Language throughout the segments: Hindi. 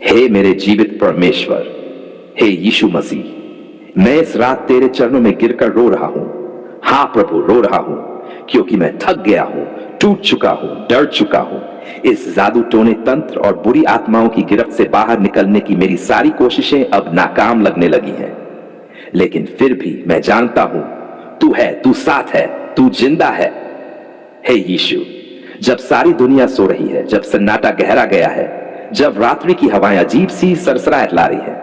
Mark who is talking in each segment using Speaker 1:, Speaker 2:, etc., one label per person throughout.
Speaker 1: हे मेरे जीवित परमेश्वर, हे यीशु मसीह, मैं इस रात तेरे चरणों में गिरकर रो रहा हूं। हां प्रभु, रो रहा हूं क्योंकि मैं थक गया हूं, टूट चुका हूं, डर चुका हूं। इस जादू टोने तंत्र और बुरी आत्माओं की गिरफ्त से बाहर निकलने की मेरी सारी कोशिशें अब नाकाम लगने लगी हैं। लेकिन फिर भी मैं जानता हूं तू है, तू साथ है, तू जिंदा है। हे यीशु, जब सारी दुनिया सो रही है, जब सन्नाटा गहरा गया है, जब रात्रि की हवाएं अजीब सी सरसराहट ला रही है,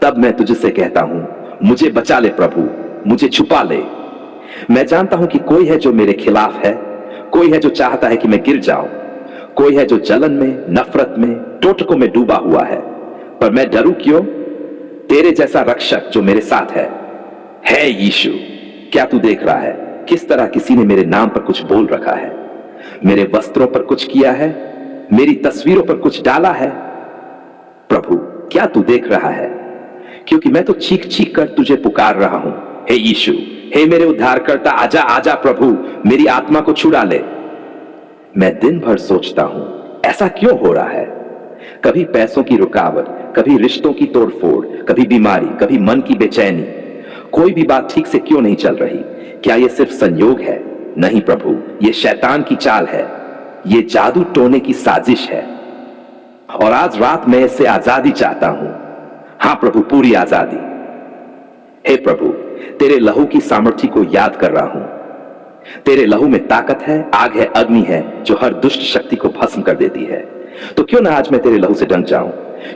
Speaker 1: तब मैं तुझसे कहता हूं, मुझे बचा ले प्रभु, मुझे छुपा ले। मैं जानता हूं कि कोई है जो मेरे खिलाफ है, कोई है जो चाहता है कि मैं गिर जाऊं, कोई है जो जलन में, नफरत में, टोटकों में डूबा हुआ है। पर मैं डरूं क्यों? तेरे जैसा रक्षक जो मेरे साथ है। हे यीशु, क्या तू देख रहा है किस तरह किसी ने मेरे नाम पर कुछ बोल रखा है, मेरे वस्त्रों पर कुछ किया है, मेरी तस्वीरों पर कुछ डाला है? प्रभु, क्या तू देख रहा है? क्योंकि मैं तो चीख चीख कर तुझे पुकार रहा हूं। हे यीशु, हे मेरे उद्धारकर्ता, आजा आजा प्रभु, मेरी आत्मा को छुड़ा ले। मैं दिन भर सोचता हूं, ऐसा क्यों हो रहा है? कभी पैसों की रुकावट, कभी रिश्तों की तोड़फोड़, कभी बीमारी, कभी मन की बेचैनी। कोई भी बात ठीक से क्यों नहीं चल रही? क्या यह सिर्फ संयोग है? नहीं प्रभु, यह शैतान की चाल है, यह जादू टोने की साजिश है। और आज रात मैं इससे आजादी चाहता हूं। हां प्रभु, पूरी आजादी। हे प्रभु, तेरे लहू की सामर्थ्य को याद कर रहा हूं। तेरे लहू में ताकत है, आग है, अग्नि है जो हर दुष्ट शक्ति को भस्म कर देती है। तो क्यों ना आज मैं तेरे लहू से डंक जाऊं,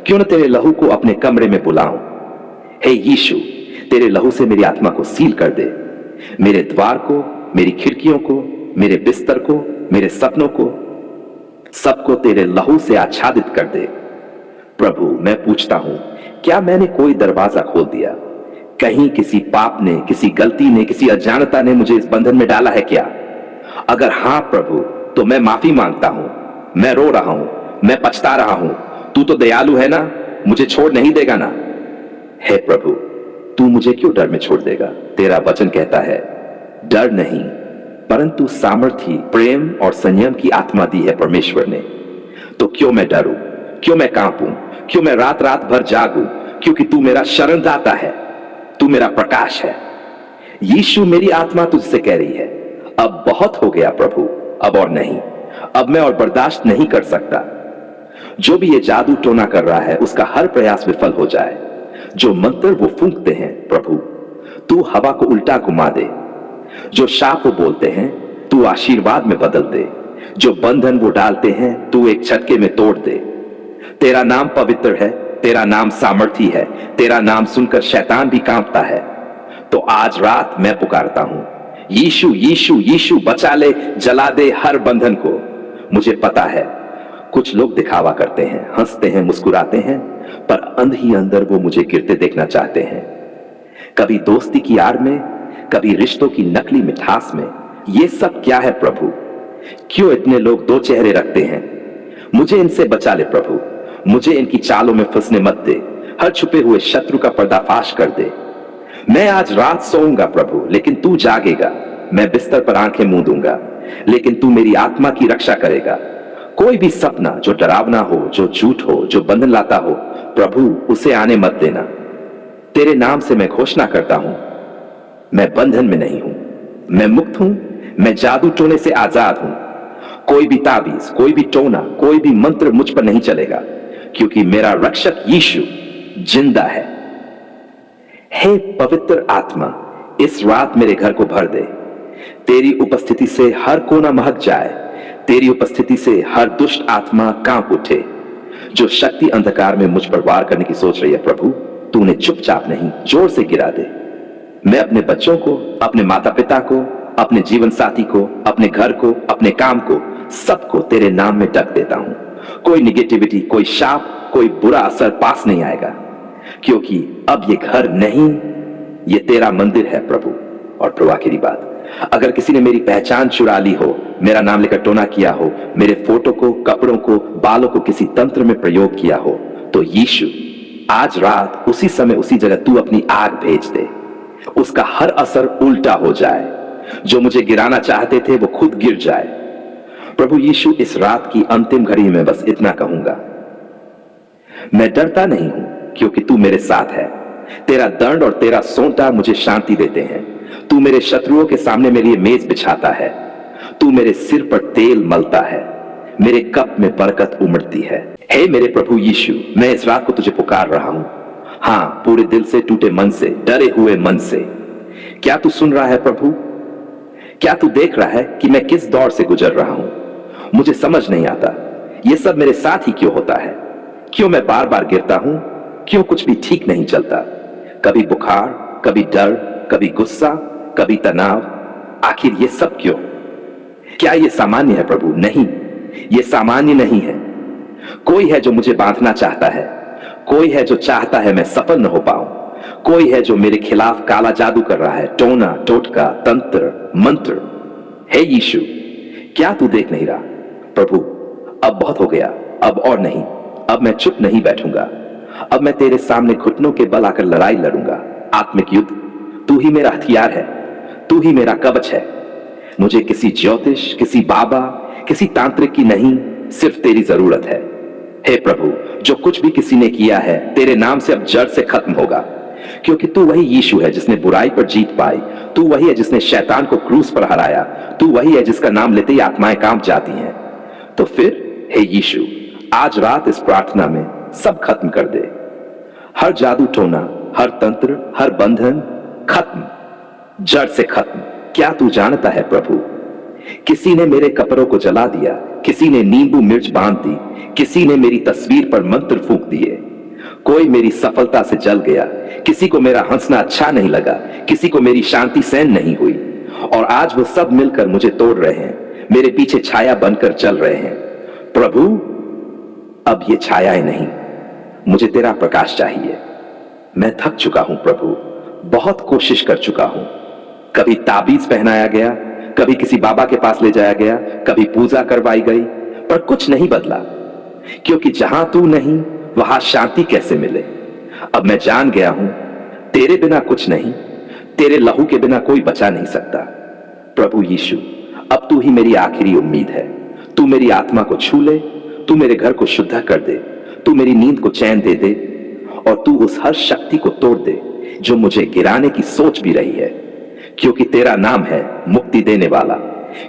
Speaker 1: क्यों ना तेरे लहू को अपने कमरे में बुलाऊं। हे यीशु, तेरे लहू से मेरी आत्मा को सील कर दे, मेरे द्वार को, मेरी खिड़कियों को, मेरे बिस्तर को, मेरे सपनों को, सबको तेरे लहू से आच्छादित कर दे। प्रभु, मैं पूछता हूं, क्या मैंने कोई दरवाजा खोल दिया? कहीं किसी पाप ने, किसी गलती ने, किसी अजानता ने मुझे इस बंधन में डाला है क्या? अगर हां प्रभु, तो मैं माफी मांगता हूं। मैं रो रहा हूं, मैं पछता रहा हूं। तू तो दयालु है ना, मुझे छोड़ नहीं देगा ना? हे प्रभु, तू मुझे क्यों डर में छोड़ देगा? तेरा वचन कहता है, डर नहीं परंतु सामर्थ्य, प्रेम और संयम की आत्मा दी है परमेश्वर ने। तो क्यों मैं डरूं, क्यों मैं कांपूं, क्यों मैं रात रात भर जागूं? क्योंकि तू मेरा शरणदाता है, तू मेरा प्रकाश है। यीशु, मेरी आत्मा तुझसे कह रही है, अब बहुत हो गया प्रभु, अब और नहीं, अब मैं और बर्दाश्त नहीं कर सकता। जो भी ये जादू टोना कर रहा है, उसका हर प्रयास विफल हो जाए। जो मंत्र वो फूंकते हैं प्रभु, तू हवा को उल्टा घुमा दे। जो शाप वो बोलते हैं, तू आशीर्वाद में बदल दे। जो बंधन वो डालते हैं, तू एक झटके में तोड़ दे। तेरा नाम पवित्र है, तेरा नाम सामर्थी है, तेरा नाम सुनकर शैतान भी कांपता है। तो आज रात मैं पुकारता हूं, यीशु यीशु यीशु, बचा ले, जला दे हर बंधन को। मुझे पता है कुछ लोग दिखावा करते हैं, हंसते हैं, मुस्कुराते हैं, पर अंदर ही अंदर वो मुझे गिरते देखना चाहते हैं। कभी दोस्ती की आड़ में, कभी रिश्तों की नकली मिठास में। ये सब क्या है प्रभु? क्यों इतने लोग दो चेहरे रखते हैं? मुझे इनसे बचा ले प्रभु, मुझे इनकी चालों में फंसने मत दे। हर छुपे हुए शत्रु का पर्दाफाश कर दे। मैं आज रात सोऊंगा प्रभु, लेकिन तू जागेगा। मैं बिस्तर पर आंखें मूंदूंगा, लेकिन तू मेरी आत्मा की रक्षा करेगा। कोई भी सपना जो डरावना हो, जो झूठ हो, जो बंधन लाता हो, प्रभु उसे आने मत देना। तेरे नाम से मैं घोषणा करता हूं, मैं बंधन में नहीं हूं, मैं मुक्त हूं, मैं जादू टोने से आजाद हूं। कोई भी ताबीज, कोई भी टोना, कोई भी मंत्र मुझ पर नहीं चलेगा, क्योंकि मेरा रक्षक यीशु जिंदा है। हे पवित्र आत्मा, इस रात मेरे घर को भर दे। तेरी उपस्थिति से हर कोना महक जाए, तेरी उपस्थिति से हर दुष्ट आत्मा कांप उठे। जो शक्ति अंधकार में मुझ पर वार करने की सोच रही है प्रभु, तू उन्हें चुपचाप नहीं, जोर से गिरा दे। मैं अपने बच्चों को, अपने माता पिता को, अपने जीवन साथी को, अपने घर को, अपने काम को, सबको तेरे नाम में ढक देता हूं। कोई निगेटिविटी, कोई शाप, कोई बुरा असर पास नहीं आएगा, क्योंकि अब ये घर नहीं, ये तेरा मंदिर है प्रभु। और प्रभु, आखिरी बात, अगर किसी ने मेरी पहचान चुरा ली हो, मेरा नाम लेकर टोना किया हो, मेरे फोटो को, कपड़ों को, बालों को किसी तंत्र में प्रयोग किया हो, तो यीशु आज रात उसी समय उसी जगह तू अपनी आग भेज दे। उसका हर असर उल्टा हो जाए। जो मुझे गिराना चाहते थे वो खुद गिर जाए। प्रभु यीशु, इस रात की अंतिम घड़ी में बस इतना कहूंगा, मैं डरता नहीं हूं क्योंकि तू मेरे साथ है। तेरा दंड और तेरा सोंटा मुझे शांति देते हैं। तू मेरे शत्रुओं के सामने मेरे लिए मेज बिछाता है। तू मेरे सिर पर तेल मलता है। मेरे कप में बरकत उमड़ती है। हे मेरे प्रभु यीशु, मैं इस रात को तुझे पुकार रहा हूं। हां, पूरे दिल से, टूटे मन से, डरे हुए मन से। क्या तू सुन रहा है प्रभु? क्या तू देख रहा है कि मैं किस दौर से गुजर रहा हूं? मुझे समझ नहीं आता यह सब मेरे साथ ही क्यों होता है। क्यों मैं बार बार गिरता हूं? क्यों कुछ भी ठीक नहीं चलता? कभी बुखार, कभी डर, कभी गुस्सा, कभी तनाव। आखिर ये सब क्यों? क्या ये सामान्य है प्रभु? नहीं, ये सामान्य नहीं है। कोई है जो मुझे बांधना चाहता है। कोई है जो चाहता है मैं सफल न हो पाऊं। कोई है जो मेरे खिलाफ काला जादू कर रहा है, टोना, टोटका, तंत्र, मंत्र। हे यीशु, क्या तू देख नहीं रहा? प्रभु, अब बहुत हो गया, अब और नहीं। अब मैं चुप नहीं बैठूंगा। अब मैं तेरे सामने घुटनों के बल आकर लड़ाई लड़ूंगा। आत्मिक युद्ध। तू ही मेरा हथियार है। तू ही मेरा कवच है। मुझे किसी ज्योतिष, किसी बाबा, किसी तांत्रिक की नहीं, सिर्फ तेरी जरूरत है। हे प्रभु, जो कुछ भी किसी ने किया है तेरे नाम से अब जड़ से खत्म होगा, क्योंकि तू वही यीशु है जिसने बुराई पर जीत पाई। तू वही है जिसने शैतान को क्रूस पर हराया। तू वही है जिसका नाम लेते ही आत्माएं कांप जाती हैं। तो फिर हे यीशु, आज रात इस प्रार्थना में सब खत्म कर दे। हर जादू टोना, हर तंत्र, हर बंधन खत्म, जड़ से खत्म। क्या तू जानता है प्रभु, किसी ने मेरे कपड़ों को जला दिया, किसी ने नींबू मिर्च बांध दी, किसी ने मेरी तस्वीर पर मंत्र फूंक दिए। कोई मेरी सफलता से जल गया, किसी को मेरा हंसना अच्छा नहीं लगा, किसी को मेरी शांति सहन नहीं हुई। और आज वो सब मिलकर मुझे तोड़ रहे हैं, मेरे पीछे छाया बनकर चल रहे हैं। प्रभु, अब ये छायाएं नहीं, मुझे तेरा प्रकाश चाहिए। मैं थक चुका हूं प्रभु, बहुत कोशिश कर चुका हूं। कभी ताबीज पहनाया गया, कभी किसी बाबा के पास ले जाया गया, कभी पूजा करवाई गई, पर कुछ नहीं बदला। क्योंकि जहां तू नहीं वहां शांति कैसे मिले? अब मैं जान गया हूं, तेरे बिना कुछ नहीं, तेरे लहू के बिना कोई बचा नहीं सकता। प्रभु यीशु, अब तू ही मेरी आखिरी उम्मीद है। तू मेरी आत्मा को छू ले, तू मेरे घर को शुद्ध कर दे, तू मेरी नींद को चैन दे दे, और तू उस हर शक्ति को तोड़ दे जो मुझे गिराने की सोच भी रही है। क्योंकि तेरा नाम है मुक्ति देने वाला,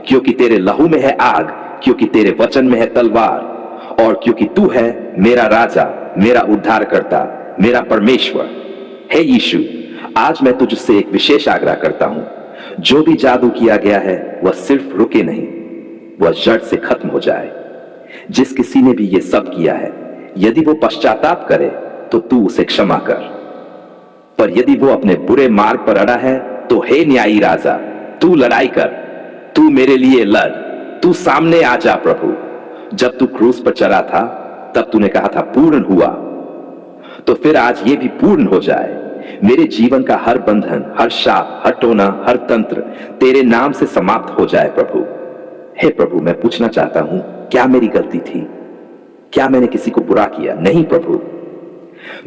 Speaker 1: क्योंकि तेरे लहू में है आग, क्योंकि तेरे वचन में है तलवार, और क्योंकि तू है मेरा राजा, मेरा उद्धारकर्ता, मेरा परमेश्वर। हे यीशु, आज मैं तुझसे एक विशेष आग्रह करता हूं। जो भी जादू किया गया है वह सिर्फ रुके नहीं, वह जड़ से खत्म हो जाए। जिस किसी ने भी यह सब किया है, यदि वो पश्चाताप करे तो तू उसे क्षमा कर, पर यदि वो अपने बुरे मार्ग पर अड़ा है तो हे न्यायी राजा, तू लड़ाई कर, तू मेरे लिए लड़, तू सामने आ जा। प्रभु, जब तू क्रूस पर चढ़ा था तब तूने कहा था पूर्ण हुआ, तो फिर आज ये भी पूर्ण हो जाए। मेरे जीवन का हर बंधन, हर शाप, हर टोना, हर तंत्र तेरे नाम से समाप्त हो जाए प्रभु। हे प्रभु, मैं पूछना चाहता हूं, क्या मेरी गलती थी? क्या मैंने किसी को बुरा किया? नहीं प्रभु,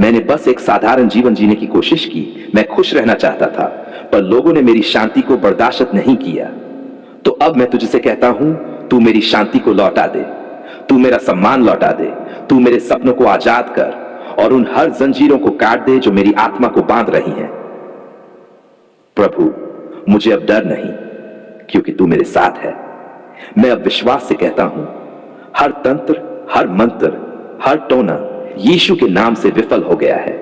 Speaker 1: मैंने बस एक साधारण जीवन जीने की कोशिश की। मैं खुश रहना चाहता था, पर लोगों ने मेरी शांति को बर्दाश्त नहीं किया। तो अब मैं तुझसे कहता हूं, तू मेरी शांति को लौटा दे, तू मेरा सम्मान लौटा दे, तू मेरे सपनों को आजाद कर, और उन हर जंजीरों को काट दे जो मेरी आत्मा को बांध रही हैं। प्रभु, मुझे अब डर नहीं, क्योंकि तू मेरे साथ है। मैं अब विश्वास से कहता हूं, हर तंत्र, हर मंत्र, हर टोना यीशु के नाम से विफल हो गया है।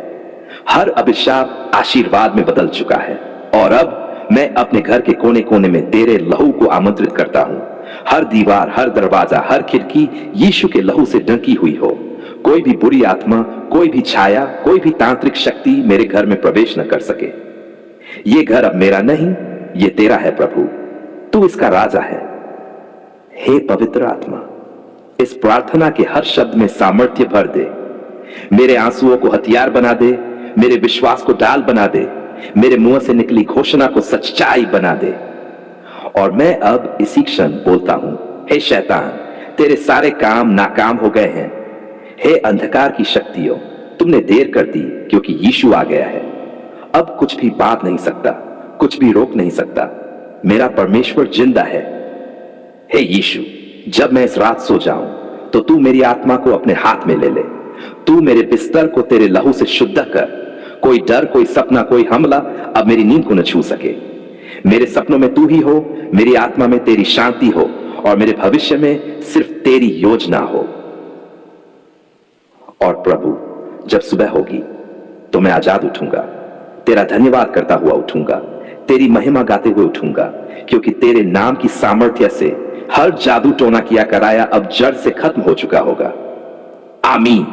Speaker 1: हर अभिशाप आशीर्वाद में बदल चुका है, और अब मैं अपने घर के कोने कोने में तेरे लहू को आमंत्रित करता हूं। हर दीवार, हर दरवाजा, हर खिड़की यीशु के लहू से ढकी हुई हो। कोई भी बुरी आत्मा, कोई भी छाया, कोई भी तांत्रिक शक्ति मेरे घर में प्रवेश न कर सके। ये घर अब मेरा नहीं, ये तेरा है प्रभु, तू इसका राजा है। हे पवित्र आत्मा, इस प्रार्थना के हर शब्द में सामर्थ्य भर दे। मेरे आंसुओं को हथियार बना दे, मेरे विश्वास को ढाल बना दे, मेरे मुंह से निकली घोषणा को सच्चाई बना दे। और मैं अब इसी क्षण बोलता हूं, हे शैतान, तेरे सारे काम नाकाम हो गए हैं। हे अंधकार की शक्तियों, तुमने देर कर दी, क्योंकि यीशु आ गया है। अब कुछ भी बांध नहीं सकता, कुछ भी रोक नहीं सकता। मेरा परमेश्वर जिंदा है। हे यीशु, जब मैं इस रात सो जाऊं तो तू मेरी आत्मा को अपने हाथ में ले ले। तू मेरे बिस्तर को तेरे लहू से शुद्ध कर। कोई डर, कोई सपना, कोई हमला अब मेरी नींद को न छू सके। मेरे सपनों में तू ही हो, मेरी आत्मा में तेरी शांति हो, और मेरे भविष्य में सिर्फ तेरी योजना हो। और प्रभु, जब सुबह होगी तो मैं आजाद उठूंगा, तेरा धन्यवाद करता हुआ उठूंगा, तेरी महिमा गाते हुए उठूंगा, क्योंकि तेरे नाम की सामर्थ्य से हर जादू टोना किया कराया अब जड़ से खत्म हो चुका होगा। आमीन।